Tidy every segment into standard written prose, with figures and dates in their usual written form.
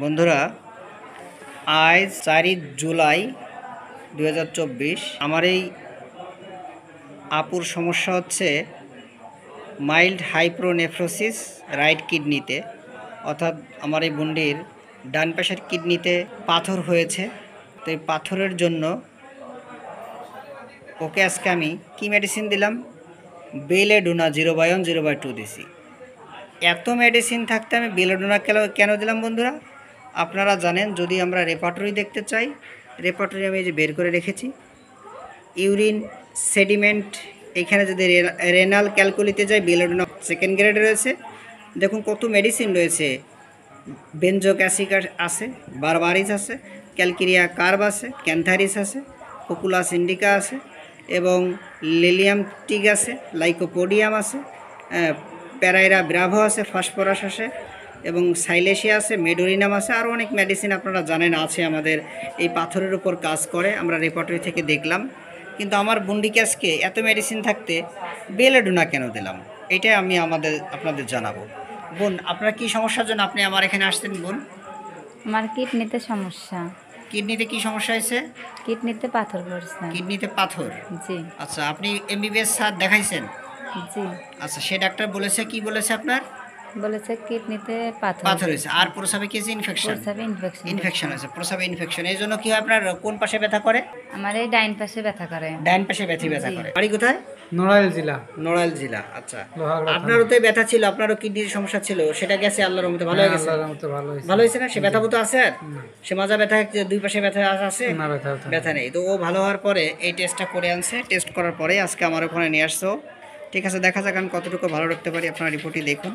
বন্ধুরা, আজ 4 জুলাই 2024। আমার এই আপুর সমস্যা হচ্ছে মাইল্ড হাইপ্রোনেফ্রোসিস রাইট কিডনিতে, অর্থাৎ আমার এই বোনটির ডান পাশের কিডনিতে পাথর হয়েছে। তো এই পাথরের জন্য ওকে আজকে আমি কী মেডিসিন দিলাম? বেলেডোনা 0/1 0/2 দিছি। এত মেডিসিন থাকতে আমি বেলেডোনা কেন দিলাম বন্ধুরা? আপনারা জানেন, যদি আমরা রেপার্টরি দেখতে চাই, রেপার্টরি আমি এই যে বের করে রেখেছি। ইউরিন সেডিমেন্ট, এখানে যদি রেনাল ক্যালকুলিতে যাই, বেলেডোনা সেকেন্ড গ্রেডে রয়েছে। দেখুন কত মেডিসিন রয়েছে। বেনজোক অ্যাসিড আছে, বারবারিস আছে, ক্যালকেরিয়া কার্ব আছে, ক্যান্থারিস আছে, পপুলাস ইন্ডিকা আছে, এবং লিলিয়াম টিগ আছে, লাইকোপোডিয়াম আছে, প্যারাইরা ব্রাভো আছে, ফসফরাস আছে, এবং সাইলেশিয়া আছে, মেডোরিনাম আছে, আরও অনেক মেডিসিন আপনারা জানেন আছে আমাদের এই পাথরের উপর কাজ করে। আমরা রেপার্টরি থেকে দেখলাম। কিন্তু আমার বোনটিকে আজকে এত মেডিসিন থাকতে বেলেডোনা কেন দিলাম, এটা আমি আপনাদের জানাবো। বোন, আপনার কি সমস্যার জন্য আপনি আমার এখানে আসছেন বোন? আমার কিডনিতে সমস্যা। কিডনিতে কি সমস্যা হয়েছে? কিডনিতে পাথর পড়ছে। কিডনিতে পাথর? জি। আচ্ছা, আপনি এমবিবিএস স্যার দেখাইছেন? জি। আচ্ছা, সে ডাক্তার বলেছে, কি বলেছে আপনার? বলেছে কিডনিতে পাথর হয়েছে। আর প্রস্রাবে কি ইনফেকশন? প্রস্রাবে ইনফেকশন হয়েছে, প্রস্রাবে ইনফেকশন। এই জন্য কি হয়, আপনার কোন পাশে ব্যথা করে? আমার এই ডাইন পাশে ব্যথা করে। ডান পাশে ব্যথা করে। বাড়ি কোথায়? নড়াইল জেলা। নড়াইল জেলা। আচ্ছা, লোহাগড়া আপনারও তো ব্যথা ছিল, আপনারও কিডনির সমস্যা ছিল, সেটা গেছে আল্লাহর রহমতে ভালো হয়ে গেছে? আল্লাহর রহমতে ভালো হয়েছে। ভালো হয়েছে না? সে ব্যথা বুতো আছে? আর সে মাজা ব্যথা, দুই পাশে ব্যথা আছে? না, ব্যথা নেই। তো ও ভালো হওয়ার পরে এই টেস্টটা করে আনছে। টেস্ট করার পরে আজকে আমার ওখানে নিয়ে আসছো। ঠিক আছে, দেখা যাক আমি কতটুকু ভালো রাখতে পারি। আপনার রিপোর্টই দেখুন।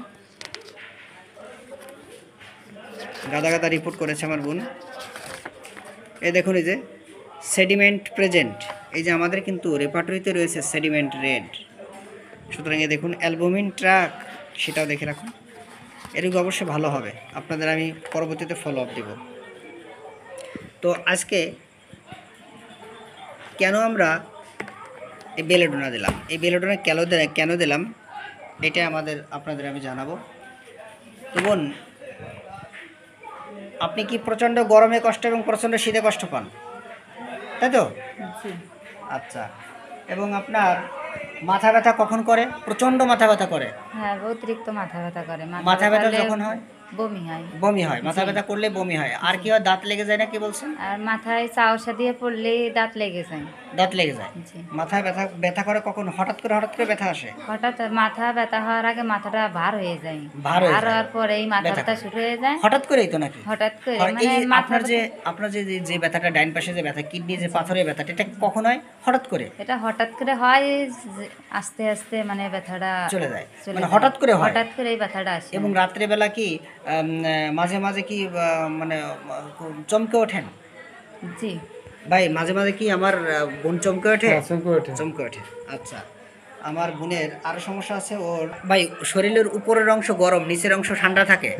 গাদা গাদা রিপোর্ট করেছে আমার বোন। এই দেখুন, এই যে সেডিমেন্ট প্রেজেন্ট, এই যে আমাদের কিন্তু রেপার্টরিতে রয়েছে সেডিমেন্ট রেড। সুতরাং এই দেখুন অ্যালবুমিন ট্রাক, সেটাও দেখে রাখুন। এরকম অবশ্যই ভালো হবে। আপনাদের আমি পরবর্তীতে ফলো আপ দেব। তো আজকে কেন আমরা এই বেলেডোনা দিলাম, এই বেলেডোনা কেন দিলাম, এটা আপনাদের আমি জানাবো। তো বোন, আপনি কি প্রচণ্ড গরমে কষ্ট এবং প্রচণ্ড শীতে কষ্ট পান, তাই তো? জি। আচ্ছা, এবং আপনার মাথা ব্যথা কখন করে? প্রচণ্ড মাথা ব্যথা করে? হ্যাঁ, অতিরিক্ত মাথা ব্যথা করে। মাথা ব্যথা যখন হয় বমি হয়। বমি হয়? মাথা ব্যথা করলে বমি হয়। আর কি হয়? দাঁত লেগে যায় না, কি বলছেন? আর মাথায় চাওসা দিয়ে পড়লে দাঁত লেগে যায়। দাঁত লেগে যায়। জি। মাথায় ব্যথা করে কখন? হঠাৎ করে ব্যথা আসে? হঠাৎ মাথা ব্যথা হওয়ার আগে মাথাটা ভার হয়ে যায়। ভার হয়ে আর যায়। হওয়ার পরে এই মাথা ব্যথা শুরু হয়ে যায় হঠাৎ করেই তো নাকি? হঠাৎ করে। হয় মানে এই মাথা আপনার যে ব্যথাটা, ডাইন পাশে যে ব্যথা, কিডনি যে পাথরের ব্যথাটা, এটা কখন হয়? হঠাৎ করে? এটা হঠাৎ করে হয়, আস্তে আস্তে মানে ব্যথাটা চলে যায়, মানে হঠাৎ করে হয়। হঠাৎ করে এই ব্যথাটা আসে। এবং রাত্রেবেলা কি মাঝে মাঝে কি মানে চমকে ওঠেন? জি ভাই, মাঝে মাঝে কি আমার বোন চমকে ওঠে? চমকে ওঠে। আচ্ছা, আমার বোনের আরো সমস্যা আছে। ওর ভাই শরীরের উপরের অংশ গরম, নিচের অংশ ঠান্ডা থাকে,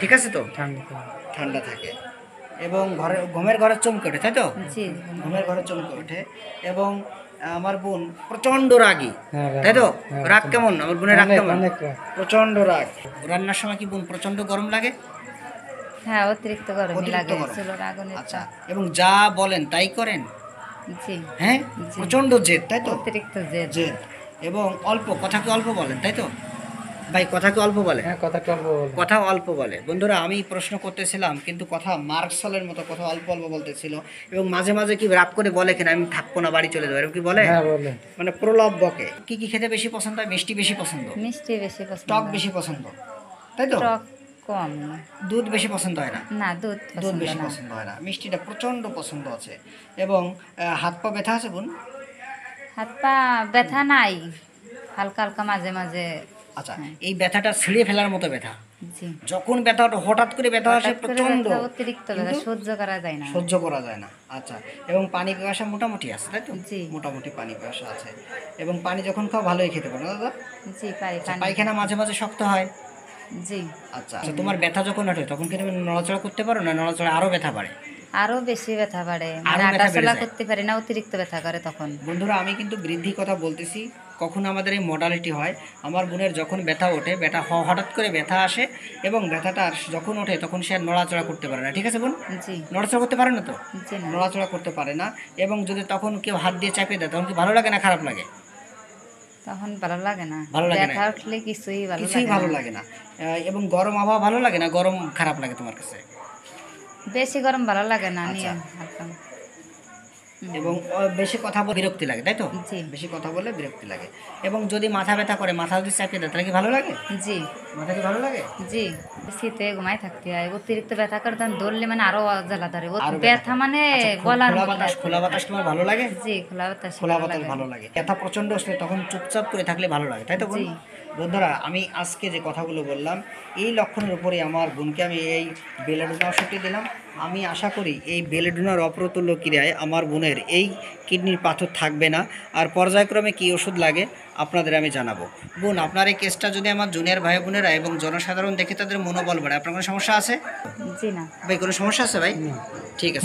ঠিক আছে তো? ঠান্ডা থাকে। এবং ঘুমের ঘরে চমকে ওঠে, তাই তো? জি। ঘুমের ঘরে চমকে ওঠে। এবং আমার বোন প্রচন্ড রাগী, তাই তো? রাগ কেমন আমার বোনের? রাগ কেমন? প্রচন্ড রাগ। রান্নার সময় কি বোন প্রচন্ড গরম লাগে? হ্যাঁ, অতিরিক্ত গরম লাগে। চুলোর আগুনের আচ্ছা, এবং যা বলেন তাই করেন? জি। হ্যাঁ, প্রচন্ড জেদ, তাই তো? অতিরিক্ত জেদ। এবং কথা কি অল্প বলেন, তাই তো ভাই? কথা কি অল্প বলে? হ্যাঁ, কথা অল্প বলে। বন্ধুরা, আমি প্রশ্ন করতেছিলাম কিন্তু কথা মার্কসলের মতো কথা অল্প বলতেছিল। এবং মাঝে মাঝে কি রাগ করে বলে, কিনা আমি থাকবো না, বাড়ি চলে যাবো, এরকম কি বলে? মানে প্রলোভ বকে। কি খেতে বেশি পছন্দ হয়? মিষ্টি বেশি পছন্দ? মিষ্টি বেশি পছন্দ। টক বেশি পছন্দ, তাই তো? টক কম। দুধ বেশি পছন্দ হয় না? না, দুধ বেশি পছন্দ হয় না। মিষ্টিটা প্রচন্ড পছন্দ আছে। এবং হাত পা ব্যথা আছে বোন? হাত পা ব্যথা নাই, হালকা হালকা মাঝে মাঝে। আচ্ছা, এই ব্যথাটা ছিঁড়ে ফেলার মতো ব্যথা। জি। যখন ব্যথা হঠাৎ করে ব্যথা আসে, প্রচন্ড অতিরিক্ত ব্যথা সহ্য করা যায় না। সহ্য করা যায় না। আচ্ছা, এবং পানি পিপাসা মোটামুটি আছে, তাই তো? জি। মোটামুটি পানি পিপাসা আছে। এবং পানি যখন খাও ভালোই খেতে পারো, দাদা? জি, পারি। পায়খানা মাঝে মাঝে শক্ত হয়? জি। আচ্ছা, তোমার ব্যথা যখন ওঠে তখন কি তুমি নড়াচড়া করতে পারো না? নড়াচড়া আরো ব্যথা বাড়ে? আরো বেশি ব্যথা বাড়ে, আরো মানে ব্যথা বেড়ে হাঁটাচলা যায়। করতে পারি না, অতিরিক্ত ব্যথা করে তখন। বন্ধুরা, আমি কিন্তু বৃদ্ধি কথা বলতেছি, কখন আমাদের এই মডালিটি হয়, আমার বোনের যখন ব্যথা ওঠে, হঠাৎ করে ব্যথা আসে এবং ব্যথাটা যখন ওঠে তখন সে আর নড়াচড়া করতে পারে না, ঠিক আছে বোন? জি নড়াচড়া করতে পারে না তো, জি না নড়াচড়া করতে পারে না। এবং যদি তখন কেউ হাত দিয়ে চাপিয়ে দেয় তখন কি ভালো লাগে না খারাপ লাগে? তখন ভালো লাগে না, ভালো লাগে না। ব্যথা উঠলে কিছুই ভালো কিছুই লাগে ভালো না। লাগে না। এবং গরম আবহাওয়া ভালো লাগে না, গরম খারাপ লাগে তোমার কাছে? বেশি গরম ভালো লাগে না, আচ্ছা। নিয়ে হালকা। এবং বেশি কথা বলে বিরক্তি লাগে, তাই তো? জি বেশি কথা বলে বিরক্তি লাগে। এবং যদি মাথা ব্যথা করে, মাথা যদি চাপিয়ে দেয় তাহলে কি ভালো লাগে? জি মাথা কি ভালো লাগে? জি শীতে ঘুমাই থাকতে হয়, অতিরিক্ত ব্যথা করে তখন ধরলে মানে আরো জ্বালা ধরে, আরো ব্যথা মানে আচ্ছা, বলার খোলা মতো বাতাস, আর কি। খোলা বাতাস তোমার ভালো লাগে? জি খোলা বাতাস খোলা ভালো বাতাস লাগে। ভালো লাগে। ব্যথা প্রচন্ড আসলে তখন চুপচাপ করে থাকলে ভালো লাগে, তাই তো বোন? জি। বন্ধুরা, আমি আজকে যে কথাগুলো বললাম এই লক্ষণের উপরে আমার বোনকে আমি এই বেলেডোনা ওষুধটি দিলাম। আমি আশা করি এই বেলেডোনার অপ্রতুল্য ক্রিয়ায় আমার বোনের এই কিডনির পাথর থাকবে না। আর পর্যায়ক্রমে কী ওষুধ লাগে আপনাদের আমি জানাবো। বোন, আপনার এই কেসটা যদি আমার জুনিয়র ভাই বোনেরা এবং জনসাধারণ দেখে তাদের মনোবল বাড়ে, আপনার কোনো সমস্যা আছে জি না। ভাই? কোনো সমস্যা আছে ভাই? ঠিক আছে।